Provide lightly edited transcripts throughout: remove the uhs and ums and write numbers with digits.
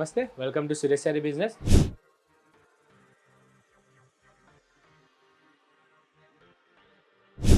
నమస్తే, welcome to Suresh sorry business.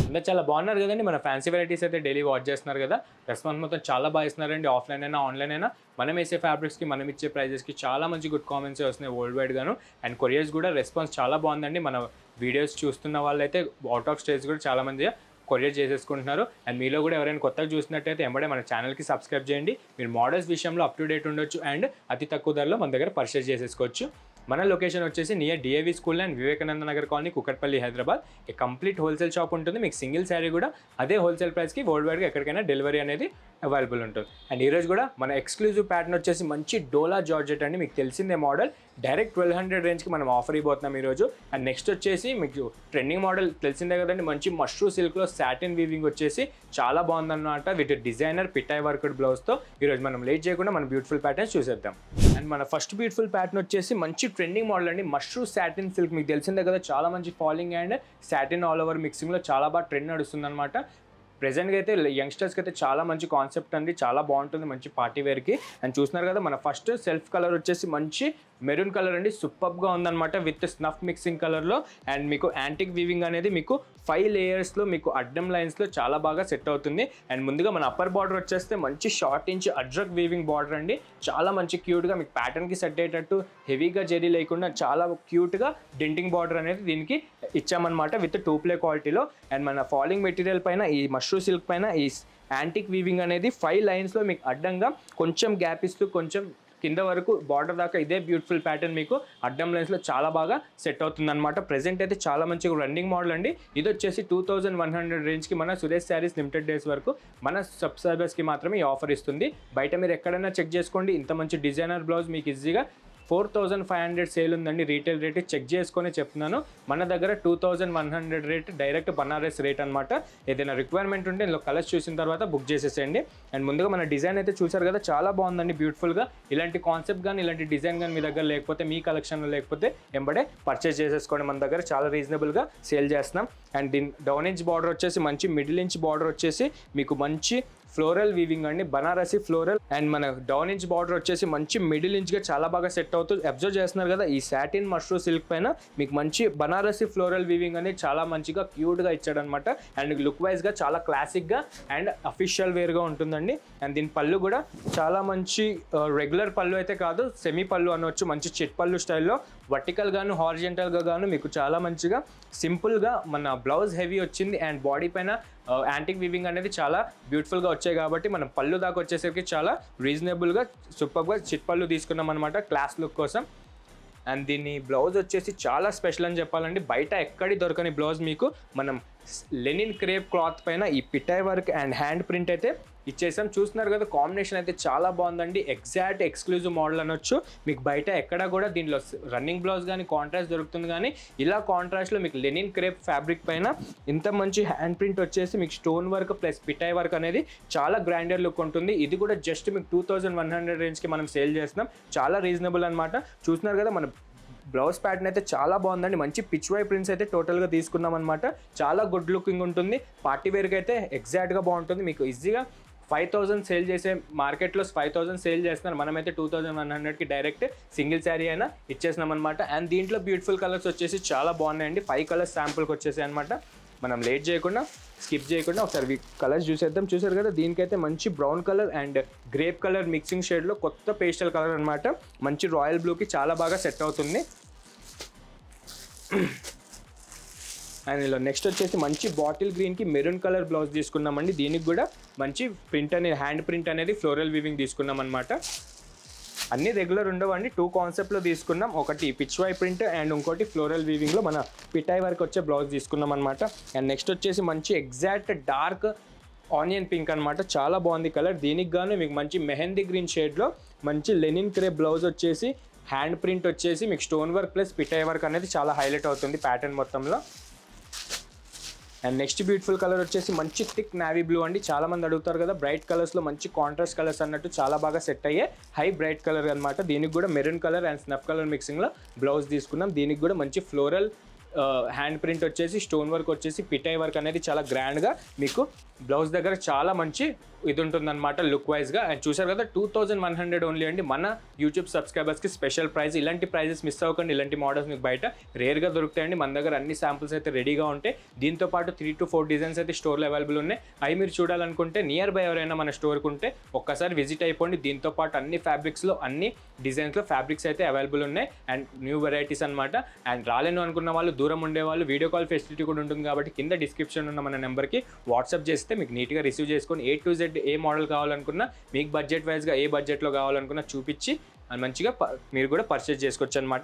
అందరూ చాలా బాగున్నారు కదండి. మన ఫ్యాన్సీ వెరైటీస్ అయితే డైలీ వాచ్ చేస్తున్నారు కదా. రెస్పాన్స్ మొత్తం చాలా బాగా ఇస్తున్నారండి. ఆఫ్లైన్ అయినా ఆన్లైన్ అయినా మనం వేసే ఫ్యాబ్రిక్స్కి మనం ఇచ్చే ప్రైజెస్కి చాలా మంచి గుడ్ కామెంట్స్ వస్తున్నాయి వరల్డ్ వైడ్ గాను. అండ్ కొరియర్స్ కూడా రెస్పాన్స్ చాలా బాగుందండి. మన వీడియోస్ చూస్తున్న వాళ్ళైతే అవుట్ ఆఫ్ స్టేట్స్ కూడా చాలా మంది కొరియర్ చేసేసుకుంటున్నారు. అండ్ మీలో కూడా ఎవరైనా కొత్తగా చూసినట్టయితే ఎంబడే మన ఛానల్కి సబ్స్క్రైబ్ చేయండి. మీరు మోడల్స్ విషయంలో అప్ టు డేట్ ఉండొచ్చు అండ్ అతి తక్కువ ధరలో మన దగ్గర పర్చేస్ చేసేసుకోవచ్చు. మన లొకేషన్ వచ్చేసి near DAV school and Vivekananda Nagar colony, Kukatpally, Hyderabad. A complete wholesale shop ఉంటుంది. మీకు సింగిల్ శారీ కూడా అదే హోల్సేల్ ప్రైస్కి వరల్డ్ వైడ్గా ఎక్కడికైనా డెలివరీ అనేది అవైలబుల్ ఉంటుంది. అండ్ ఈరోజు కూడా మన ఎక్స్క్లూజివ్ ప్యాటర్న్ వచ్చేసి మంచి డోలా జార్జెట్ అండి. మీకు తెలిసిందే మోడల్ డైరెక్ట్ 1200 రేంజ్కి మనం ఆఫర్ ఇవ్వబోతున్నాం ఈరోజు. అండ్ నెక్స్ట్ వచ్చేసి మీకు ట్రెండింగ్ మోడల్ తెలిసిందే కదండి. మంచి మష్రూ సిల్క్లో సాటిన్ వీవింగ్ వచ్చేసి చాలా బాగుందన్నమాట. విత్ డిజైనర్ పిటాయ్ వర్క్డ్ బ్లౌజ్తో ఈరోజు మనం లేట్ చేయకుండా మన బ్యూటిఫుల్ ప్యాటర్న్స్ చూసేద్దాం. అండ్ మన ఫస్ట్ బ్యూటిఫుల్ ప్యాటర్న్ వచ్చేసి మంచి ట్రెండింగ్ మోడల్ అండి. మష్రూ సాటిన్ సిల్క్ మీకు తెలిసిందే కదా, చాలా మంచి falling and satin all over మిక్సింగ్లో చాలా బాగా ట్రెండ్ నడుస్తుంది అనమాట. ప్రెజెంట్గా అయితే యంగ్స్టర్స్కి అయితే చాలా మంచి కాన్సెప్ట్ అండి, చాలా బాగుంటుంది మంచి పార్టీ వేర్కి. అండ్ చూస్తున్నారు కదా, మన ఫస్ట్ సెల్ఫ్ కలర్ వచ్చేసి మంచి మెరూన్ కలర్ అండి. సూపర్గా ఉందన్నమాట విత్ స్నఫ్ మిక్సింగ్ కలర్లో. అండ్ మీకు యాంటిక్ వీవింగ్ అనేది మీకు 5 లేయర్స్లో మీకు అడ్డం లైన్స్లో చాలా బాగా సెట్ అవుతుంది. అండ్ ముందుగా మన అప్పర్ బార్డర్ వచ్చేస్తే మంచి షార్ట్ ఇంచ్ అడ్రక్ వీవింగ్ బార్డర్ అండి. చాలా మంచి క్యూట్గా మీకు ప్యాటర్న్కి సెట్ అయ్యేటట్టు హెవీగా జెరీ లేకుండా చాలా క్యూట్గా డెంటింగ్ బార్డర్ అనేది దీనికి ఇచ్చామన్నమాట విత్ 2 ప్లే క్వాలిటీలో. అండ్ మన ఫాలింగ్ మెటీరియల్ పైన ఈ మష్రూ సిల్క్ పైన ఈ యాంటిక్ వీవింగ్ అనేది 5 లైన్స్లో మీకు అడ్డంగా కొంచెం గ్యాప్ ఇస్తూ కొంచెం కింద వరకు బార్డర్ దాకా ఇదే బ్యూటిఫుల్ ప్యాటర్న్ మీకు అడ్డం లైన్స్లో చాలా బాగా సెట్ అవుతుంది అనమాట. ప్రెజెంట్ అయితే చాలా మంచి రన్నింగ్ మోడల్ అండి. ఇది వచ్చేసి 2100 రేంజ్కి మన సురేష్ శారీస్ లిమిటెడ్ డేస్ వరకు మన సబ్స్క్రైబర్స్కి మాత్రమే ఈ ఆఫర్ ఇస్తుంది. బయట మీరు ఎక్కడైనా చెక్ చేసుకోండి, ఇంత మంచి డిజైనర్ బ్లౌజ్ మీకు ఈజీగా 4500 సేల్ ఉందండి. రీటైల్ రేట్ చెక్ చేసుకొని చెప్తున్నాను. మన దగ్గర 2100 రేట్ డైరెక్ట్ బనారస్ రేట్ అనమాట. ఏదైనా రిక్వైర్మెంట్ ఉంటే ఇందులో కలర్స్ చూసిన తర్వాత బుక్ చేసేసేయండి. అండ్ ముందుగా మన డిజైన్ అయితే చూసారు కదా, చాలా బాగుందండి బ్యూటిఫుల్గా. ఇలాంటి కాన్సెప్ట్ కానీ ఇలాంటి డిజైన్ కానీ మీ దగ్గర లేకపోతే, మీ కలెక్షన్లో లేకపోతే ఎంబడే పర్చేస్ చేసేసుకోండి. మన దగ్గర చాలా రీజనబుల్గా సేల్ చేస్తున్నాం. అండ్ దీని డౌన్ ఇంచ్ బార్డర్ వచ్చేసి మంచి మిడిల్ ఇంచ్ బార్డర్ వచ్చేసి మీకు మంచి ఫ్లోరల్ వీవింగ్ అండి, బనారసి ఫ్లోరల్. అండ్ మన డౌన్ ఇంచ్ బార్డర్ వచ్చేసి మంచి మిడిల్ ఇంచ్గా చాలా బాగా సెట్ అవుతుంది. అబ్జర్వ్ చేస్తున్నారు కదా, ఈ సాటిన్ మష్రూ సిల్క్ పైన మీకు మంచి బనారసి ఫ్లోరల్ వీవింగ్ అనేది చాలా మంచిగా క్యూట్గా ఇచ్చాడు అనమాట. అండ్ లుక్ వైజ్గా చాలా క్లాసిక్గా అండ్ అఫీషియల్ వేర్గా ఉంటుందండి. అండ్ దీని పళ్ళు కూడా చాలా మంచి రెగ్యులర్ పళ్ళు అయితే కాదు, సెమీ పళ్ళు అనవచ్చు. మంచి చిట్ పళ్ళు స్టైల్లో వర్టికల్ గాను హారిజెంటల్గా గాను మీకు చాలా మంచిగా సింపుల్గా మన బ్లౌజ్ హెవీ వచ్చింది. అండ్ బాడీ పైన యాంటిక్ వీవింగ్ అనేది చాలా బ్యూటిఫుల్గా వచ్చాయి కాబట్టి మనం పళ్ళు దాకా వచ్చేసరికి చాలా రీజనబుల్గా సూపర్గా చిట్ పళ్ళు తీసుకున్నాం అనమాట క్లాస్ లుక్ కోసం. అండ్ దీన్ని బ్లౌజ్ వచ్చేసి చాలా స్పెషల్ అని చెప్పాలండి. బయట ఎక్కడి దొరకని బ్లౌజ్ మీకు మనం లెనిన్ క్రేప్ క్లాత్ పైన ఈ పిటాయ్ వర్క్ అండ్ హ్యాండ్ ప్రింట్ అయితే ఇచ్చేసాం. చూస్తున్నారు కదా, కాంబినేషన్ అయితే చాలా బాగుందండి. ఎగ్జాక్ట్ ఎక్స్క్లూజివ్ మోడల్ అనొచ్చు. మీకు బయట ఎక్కడ కూడా దీనిలో రన్నింగ్ బ్లౌజ్ కానీ కాంట్రాస్ట్ దొరుకుతుంది, కానీ ఇలా కాంట్రాస్ట్లో మీకు లెనిన్ క్రేప్ ఫ్యాబ్రిక్ పైన ఇంత మంచి హ్యాండ్ ప్రింట్ వచ్చేసి మీకు స్టోన్ వర్క్ ప్లస్ పిటాయ్ వర్క్ అనేది చాలా గ్రాండర్ లుక్ ఉంటుంది. ఇది కూడా జస్ట్ మీకు 2100 రేంజ్కి మనం సేల్ చేస్తున్నాం. చాలా రీజనబుల్ అనమాట. చూస్తున్నారు కదా, మన బ్లౌజ్ ప్యాటర్న్ అయితే చాలా బాగుందండి. మంచి పిచ్ వై ప్రింట్స్ అయితే టోటల్గా తీసుకున్నాం అనమాట. చాలా గుడ్ లుకింగ్ ఉంటుంది. పార్టీ వేర్కి అయితే ఎగ్జాక్ట్గా బాగుంటుంది. మీకు ఈజీగా 5000 సేల్ చేసే మార్కెట్లో 5000 సేల్ చేస్తున్నారు, మనమైతే 2100కి డైరెక్ట్ సింగిల్ శారీ అయినా ఇచ్చేసినాం అనమాట. అండ్ దీంట్లో బ్యూటిఫుల్ కలర్స్ వచ్చేసి చాలా బాగున్నాయండి. 5 కలర్స్ శాంపుల్కి వచ్చేసాయి అనమాట. మనం లేట్ చేయకుండా స్కిప్ చేయకుండా ఒకసారి కలర్స్ చూసేద్దాం. చూసారు కదా, దీనికైతే మంచి brown colour and grape colour mixing షేడ్లో కొత్త పేస్టల్ కలర్ అనమాట. మంచి రాయల్ బ్లూకి చాలా బాగా సెట్ అవుతుంది. అండ్ ఇలా నెక్స్ట్ వచ్చేసి మంచి బాటిల్ గ్రీన్కి మెరూన్ కలర్ బ్లౌజ్ తీసుకున్నామండి. దీనికి కూడా మంచి ప్రింట్ అనేది హ్యాండ్ ప్రింట్ అనేది ఫ్లోరల్ వీవింగ్ తీసుకున్నాం అనమాట. అన్నీ రెగ్యులర్ ఉండవండి, 2 కాన్సెప్ట్లో తీసుకున్నాం. ఒకటి పిచ్ వై ప్రింట్ అండ్ ఇంకోటి ఫ్లోరల్ వీవింగ్లో మన పిటాయ్ వర్క్ వచ్చే బ్లౌజ్ తీసుకున్నాం అనమాట. అండ్ నెక్స్ట్ వచ్చేసి మంచి ఎగ్జాక్ట్ డార్క్ ఆనియన్ పింక్ అనమాట. చాలా బాగుంది కలర్. దీనికి గాను మీకు మంచి మెహందీ గ్రీన్ షేడ్లో మంచి లెనిన్ క్రేప్ బ్లౌజ్ వచ్చేసి హ్యాండ్ ప్రింట్ వచ్చేసి మీకు స్టోన్ వర్క్ ప్లస్ పిటాయ్ వర్క్ అనేది చాలా హైలైట్ అవుతుంది ప్యాటర్న్ మొత్తంలో. అండ్ నెక్స్ట్ బ్యూటిఫుల్ కలర్ వచ్చేసి మంచి థిక్ నావీ బ్లూ అండి. చాలా మంది అడుగుతారు కదా, బ్రైట్ కలర్స్లో మంచి కాంట్రాస్ట్ కలర్స్ అన్నట్టు చాలా బాగా సెట్ అయ్యే హై బ్రైట్ కలర్ అనమాట. దీనికి కూడా maroon colour and snuff colour మిక్సింగ్లో బ్లౌజ్ తీసుకున్నాం. దీనికి కూడా మంచి ఫ్లోరల్ హ్యాండ్ ప్రింట్ వచ్చేసి స్టోన్ వర్క్ వచ్చేసి పిటై వర్క్ అనేది చాలా గ్రాండ్గా మీకు బ్లౌజ్ దగ్గర చాలా మంచి ఇది ఉంటుందన్నమాట లుక్ వైజ్గా. అండ్ చూసారు కదా 2100 ఓన్లీ అండి మన యూట్యూబ్ సబ్స్క్రైబర్స్కి స్పెషల్ ప్రైస్. ఇలాంటి ప్రైజెస్ మిస్ అవ్వకండి, ఇలాంటి మోడల్స్ మీకు బయట రేర్గా దొరుకుతాయండి. మన దగ్గర అన్ని శాంపుల్స్ అయితే రెడీగా ఉంటాయి. దీంతో పాటు 3 to 4 డిజైన్స్ అయితే స్టోర్లో అవైలబుల్ ఉన్నాయి. అవి మీరు చూడాలనుకుంటే నియర్ బై ఎవరైనా మన స్టోర్కి ఉంటే ఒక్కసారి విజిట్ అయిపోండి. దీంతో పాటు అన్ని ఫ్యాబ్రిక్స్లో అన్ని డిజైన్స్లో ఫ్యాబ్రిక్స్ అయితే అవైలబుల్ ఉన్నాయి అండ్ న్యూ వెరైటీస్ అనమాట. అండ్ రాలేను అనుకున్న వాళ్ళు, దూరం ఉండేవాళ్ళు వీడియో కాల్ ఫెసిలిటీ కూడా ఉంటుంది కాబట్టి కింద డిస్క్రిప్షన్ ఉన్న మన నెంబర్కి వాట్సాప్ చేస్తే మీకు నీట్గా రిసీవ్ చేసుకొని A to Z ఏ మోడల్ కావాలనుకున్నా మీకు బడ్జెట్ వైజ్గా ఏ బడ్జెట్లో కావాలనుకున్నా చూపించి మంచిగా మీరు కూడా పర్చేజ్ చేసుకోవచ్చు అనమాట.